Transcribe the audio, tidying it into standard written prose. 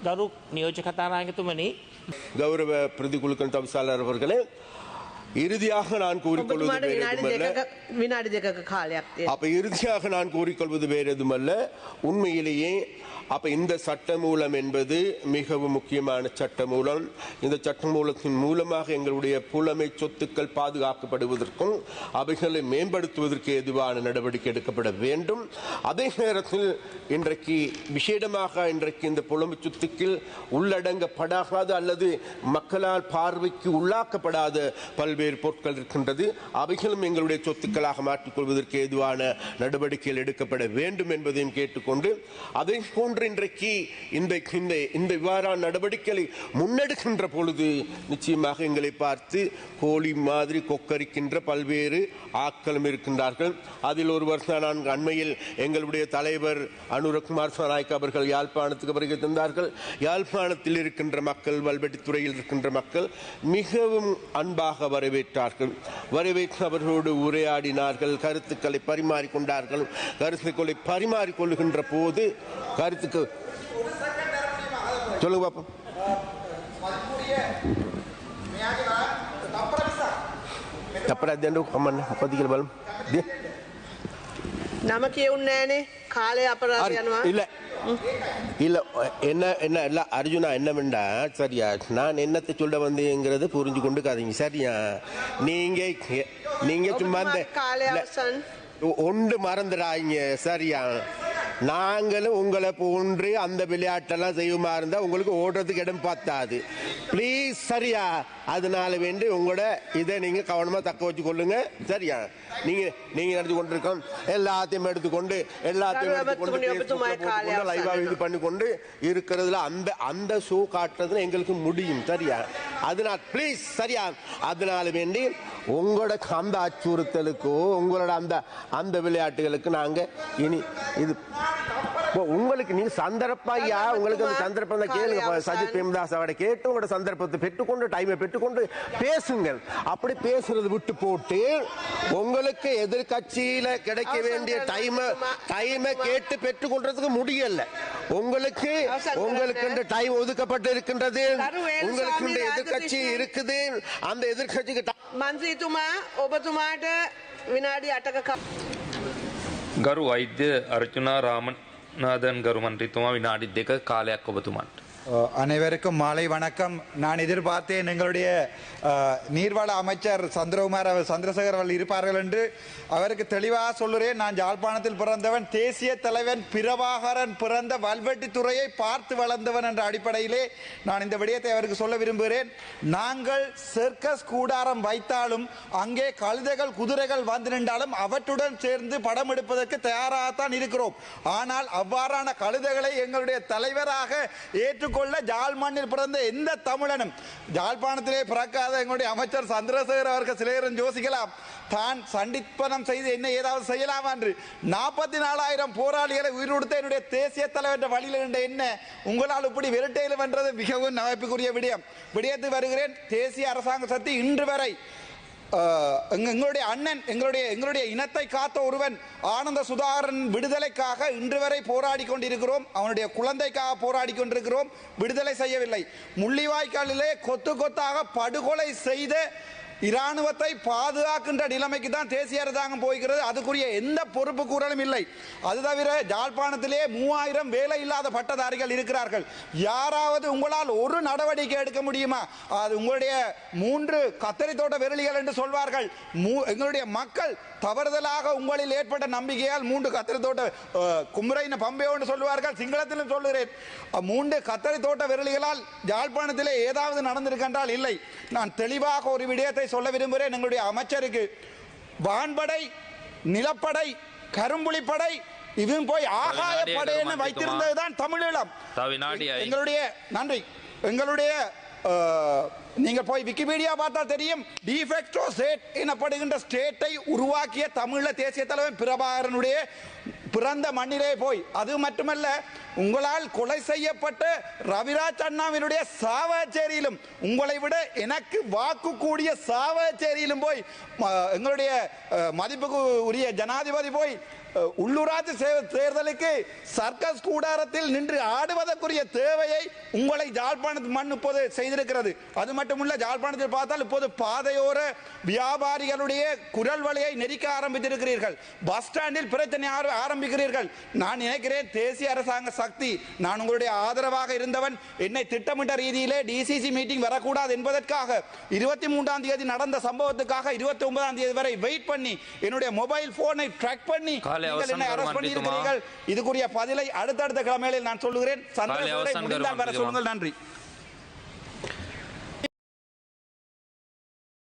ගරු නියෝජ්‍ය කතානායකතුමනි கௌரவ பிரதிகுழுக்கள் தவிசாளர் அவர்களே, இறுதியாக நான் கூறிக்கொள்வது வேறு எதுவுமல்ல. විනාඩි දෙකක කාලයක් තියෙනවා. அப்ப இறுதியாக நான் கூறிக்கொள்வது வேறு எதுவுமல்ல, உண்மையிலேயே அப்ப இந்த சட்டமூலம் என்பது மிகவும் முக்கியமான சட்டமூலம். இந்த சட்டமூலத்தின் மூலமாக எங்களுடைய புலமை சொத்துக்கள் பாதுகாக்கப்படுவதற்கும் அவைகளை மேம்படுத்துவதற்கு ஏதுவான நடவடிக்கை எடுக்கப்பட வேண்டும். அதே நேரத்தில் இன்றைக்கு விசேடமாக இந்த புலமை சொத்துக்கள் உள்ளடங்கப்படாத அல்லது மக்களால் பார்வைக்கு உள்ளாக்கப்படாத பல்வேறு பொருட்கள் இருக்கின்றது. அவைகளும் எங்களுடைய சொத்துக்களாக மாற்றிக்கொள்வதற்கு ஏதுவான நடவடிக்கைகள் எடுக்கப்பட வேண்டும் என்பதையும் கேட்டுக்கொண்டு, அதை போன்று இன்றைக்கு இந்த இவ்வாறான நடவடிக்கைகளை முன்னெடுக்கின்ற பொழுது நிச்சயமாக எங்களை பார்த்து கோழி மாதிரி கொக்கரிக்கின்ற பல்வேறு ஆட்களும் இருக்கின்றார்கள். அதில் ஒருவர் நான் அண்மையில் எங்களுடைய தலைவர் அனுரகுமார் சாநாயக் அவர்கள் யாழ்ப்பாணத்துக்கு வருகை தந்தார்கள். யாழ்ப்பாணத்தில் இருக்கின்ற மக்கள், வல்வெட்டித்துறையில் இருக்கின்ற மக்கள் மிகவும் அன்பாக வரவேற்றார்கள். வரவேற்று அவர்களோடு உரையாடினார்கள், கருத்துக்களை பரிமாறிக்கொண்டார்கள். கருத்துக்களை பரிமாறிக்கொள்கின்ற போது கருத்துக்கு சொல்லுங்க பாப்போம். නම කියවුන්නේ නැහනේ. කාලය අපරාධ යනවා. இல்ல இல்ல என்ன என்ன இல்ல அர்ஜுனா, என்னவெண்டா சரியா, நான் என்னத்தை சொல்ல வந்தேங்கிறது புரிஞ்சு கொண்டு காதீங்க சரியா. நீங்க சும்மா ஒன்று மறந்துடாங்க சரியா. நாங்களும் உங்களை போன்று அந்த விளையாட்டெல்லாம் செய்யுமா இருந்தா உங்களுக்கு ஓடுறதுக்கு இடம் பார்த்தாது. பிளீஸ் சரியா. அதனால வேண்டி உங்களோட இதை நீங்க கவனமா தக்க வச்சு கொள்ளுங்க சரியா. நீங்க நடந்து கொண்டிருக்கோம் எல்லாத்தையும் எடுத்துக்கொண்டு லைவா இது பண்ணி கொண்டு இருக்கிறதுல அந்த ஷோ காட்டுறதுல எங்களுக்கு முடியும் சரியா. அதனால பிளீஸ் சரியா. அதனால வேண்டி உங்களோட அந்த அச்சுறுத்தலுக்கோ உங்களோட அந்த விளையாட்டுகளுக்கு நாங்க இனி இது உங்களுக்கு நீ சந்தர்ப்பையா உங்களுக்கு அந்த சந்தர்ப்பம் தான் கேளுங்க. சஜித் பிரேமதாஸ் அவரை கேட்டு உங்களோட சந்தர்ப்பத்தை பெற்றுக்கொண்டு டைமை பெற்றுக்கொண்டு பேசுங்கள். அப்படி பேசுறது விட்டு போட்டு உங்களுக்கு எதிர்கட்சியில கிடைக்க வேண்டிய டைமை கேட்டு பெற்றுக்கொள்றதுக்கு முடியல. உங்களுக்கு டைம் ஒதுக்கப்பட்டு இருக்கின்றது. உங்களுக்கு எதிர்கட்சி இருக்குது. அந்த எதிர்கட்சிக்கு මන්ත්‍රීතුමා ඔබතුමාට විනාඩි 8ක ගරු වෛද්‍ය අර්චනා රාමනාදන් ගරු මන්ත්‍රීතුමා විනාඩි 2 කාලයක් ඔබතුමාට. அனைவருக்கும் மாலை வணக்கம். நான் எதிர்பார்த்தேன் எங்களுடைய நீர்வள அமைச்சர் சந்திரசேகர் அவர்கள் இருப்பார்கள் என்று. அவருக்கு தெளிவாக சொல்லுறேன், நான் யாழ்ப்பாணத்தில் பிறந்தவன், தேசிய தலைவன் பிரபாகரன் பிறந்த வல்வெட்டித்துறையை பார்த்து வளர்ந்தவன் என்ற அடிப்படையிலே நான் இந்த விடயத்தை அவருக்கு சொல்ல விரும்புகிறேன். நாங்கள் சர்க்கஸ் கூடாரம் வைத்தாலும் அங்கே கழுதைகள் குதிரைகள் வந்து நின்றாலும் அவற்றுடன் சேர்ந்து படம் எடுப்பதற்கு தயாராகத்தான் இருக்கிறோம். ஆனால் அவ்வாறான கழுதைகளை எங்களுடைய தலைவராக ஏற்றுக்கொள்ள ஜாழ் மண்ணில் பிறந்த எந்த தமிழனும், ஜாழ்ப்பாணத்திலே பிறக்காத எங்களுடைய அமைச்சர் சந்திரசேகர் அவர்கள் சிலையரும் யோசிக்கலாம், தான் சண்டிப்பனம் செய்து என்ன ஏதாவது செய்யலாம் என்று. 44,000 போராளிகளை உயிரோடுத்த என்னுடைய தேசிய தலைவர் வழியில் இருந்த என்ன உங்களால் இப்படி விரட்டையில் வென்றது மிகவும் நகைப்புக்குரிய விடயத்து வருகிறேன். தேசிய அரசாங்க சக்தி இன்று வரை எங்களுடைய அண்ணன் எங்களுடைய இனத்தை காத்த ஒருவன் ஆனந்த சுதாகரன் விடுதலைக்காக இன்று வரை போராடி கொண்டிருக்கிறோம். அவனுடைய குழந்தைக்காக போராடி கொண்டிருக்கிறோம். விடுதலை செய்யவில்லை. முள்ளிவாய்க்காலிலே கொத்து கொத்தாக படுகொலை செய்த இராணுவத்தை பாதுகாக்கின்ற நிலைமைக்கு தான் தேசிய அரசாங்கம் போகிறது. அதுக்குரிய எந்த பொறுப்பு கூறலும் இல்லை. அது தவிர யாழ்ப்பாணத்திலே 3000 வேலை இல்லாத பட்டதாரிகள் இருக்கிறார்கள். யாராவது உங்களால் ஒரு நடவடிக்கை எடுக்க முடியுமா? அது உங்களுடைய 3 கத்தரி தோட்ட விரலிகள் என்று சொல்வார்கள். எங்களுடைய மக்கள் தவறுதலாக உங்களில் ஏற்பட்ட நம்பிக்கையால் 3 கத்தரி தோட்ட குமரைன பம்பையோன்னு சொல்லுவார்கள். சிங்களத்திலும் சொல்லுகிறேன், 3 கத்தரி தோட்ட விரலிகளால் யாழ்ப்பாணத்திலே ஏதாவது நடந்திருக்கின்றால் இல்லை. நான் தெளிவாக ஒரு விடயத்தை சொல்ல விரும்புகிறேன். எங்களுடைய அமைச்சருக்கு வான்படை, நிலப்படை, கரும்புலிப்படை இவன் போய் ஆகாய படைன்னு வைத்திருந்ததுதான் தமிழீழம். எங்களுடைய நீங்கள் போய் விக்கிபீடியா பார்த்தா தெரியும். டிஃபெக்டோ ஸ்டேட் எனப்படுகின்ற ஸ்டேட்டை உருவாக்கிய தமிழ தேசிய தலைவர் பிரபாகரனுடைய பிறந்த மண்ணிலே போய், அது மட்டுமல்ல உங்களால் கொலை செய்யப்பட்ட ரவிராஜ் அண்ணாவினுடைய சாவச்சேரியிலும், உங்களை விட எனக்கு வாக்கு கூடிய சாவச்சேரியிலும் போய் எங்களுடைய மதிப்புக்கு உரிய ஜனாதிபதி போய் உள்ளூராட்சி தேர்தலுக்கு சர்க்கஸ் கூடாரத்தில் நின்று ஆடுவதற்குரிய தேவையை உங்களை யாழ்ப்பாணத்து மண் இப்போது செய்திருக்கிறது. அது மட்டுமல்ல, யாழ்ப்பாணத்தில் பார்த்தால் இப்போது பாதையோர வியாபாரிகளுடைய குரல் வலையை நெரிக்க ஆரம்பித்திருக்கிறீர்கள். பஸ் ஸ்டாண்டில் பிரச்சனை ஆரம்பிக்கிறீர்கள். நான் நினைக்கிறேன் தேசிய அரசாங்க சக்தி, நான் உங்களுடைய ஆதரவாக இருந்தவன், என்னை திட்டமிட்ட ரீதியிலே டிசிசி மீட்டிங் வரக்கூடாது என்பதற்காக 23ஆம் தேதி நடந்த சம்பவத்துக்காக 29ஆம் தேதி வரை வெயிட் பண்ணி என்னுடைய மொபைல் போனை ட்ராக் பண்ணி என்னை அரெஸ்ட் பண்ணி இருக்கிறீர்கள். இதுக்குரிய பதிலை அடுத்தடுத்த கிழமைகளில் நான் சொல்லுகிறேன். சந்திரசேகரை முடிந்தால் வர சொல்லுங்கள். நன்றி.